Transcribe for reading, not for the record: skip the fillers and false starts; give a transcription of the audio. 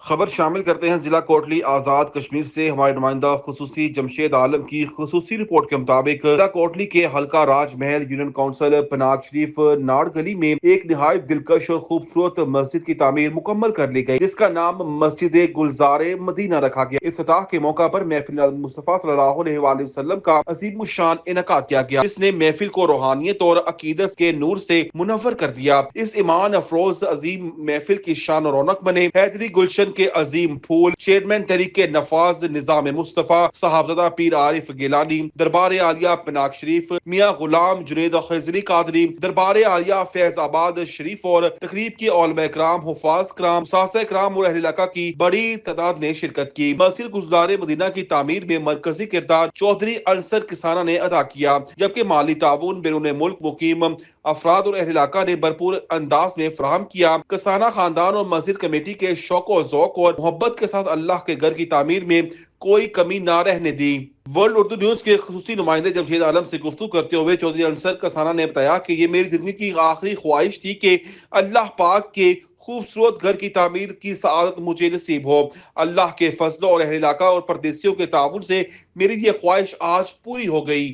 خبر شامل کرتے ہیں ضلع کوٹلی آزاد کشمیر سے ہمارے نمائندہ خصوصی جمشید عالم کی خصوصی رپورٹ کے مطابق ضلع کوٹلی کے حلقہ راج محل یونین کونسل پناگ شریف ناڑ گلی میں ایک نہایت دلکش اور خوبصورت مسجد کی تعمیر مکمل کر لی گئی، جس کا نام مسجد گلزار مدینہ رکھا گیا۔ افتتاح کے موقع پر محفل مصطفیٰ صلی اللہ علیہ وآلہ وسلم کا عظیم الشان انعقاد کیا گیا، جس نے محفل کو روحانیت اور عقیدت کے نور سے منور کر دیا۔ اس ایمان افروز عظیم محفل کی شان و رونق بنے حیدری گلشن کے عظیم پھول، چیئرمین تحریک نفاذ نظام مصطفیٰ صاحبزادہ پیر عارف گیلانی، دربار عالیہ پناگ شریف میاں غلام جنید خضری قادری، دربار عالیہ فیض آباد شریف اور تقریب کی علماء کرام، حفاظ کرام، اساتذہ کرام اور اہل علاقہ کی بڑی تعداد نے شرکت کی۔ مسجد گلزار مدینہ کی تعمیر میں مرکزی کردار چودھری انصر کسانہ نے ادا کیا، جبکہ مالی تعاون بیرون ملک مقیم افراد اور اہل علاقہ نے بھرپور انداز میں فراہم کیا۔ کسانہ خاندان اور مسجد کمیٹی کے شوق و ذوق اور محبت کے ساتھ اللہ کے گھر کی تعمیر میں کوئی کمی نہ رہنے دی۔ ورلڈ اردو نیوز کے خصوصی نمائندے جمشید عالم سے گفتگو کرتے ہوئے چودھری انصر کسانہ نے بتایا کہ یہ میری زندگی کی آخری خواہش تھی کہ اللہ پاک کے خوبصورت گھر کی تعمیر کی سعادت مجھے نصیب ہو۔ اللہ کے فضل اور اہل علاقہ اور پردیسیوں کے تعاون سے میری یہ خواہش آج پوری ہو گئی۔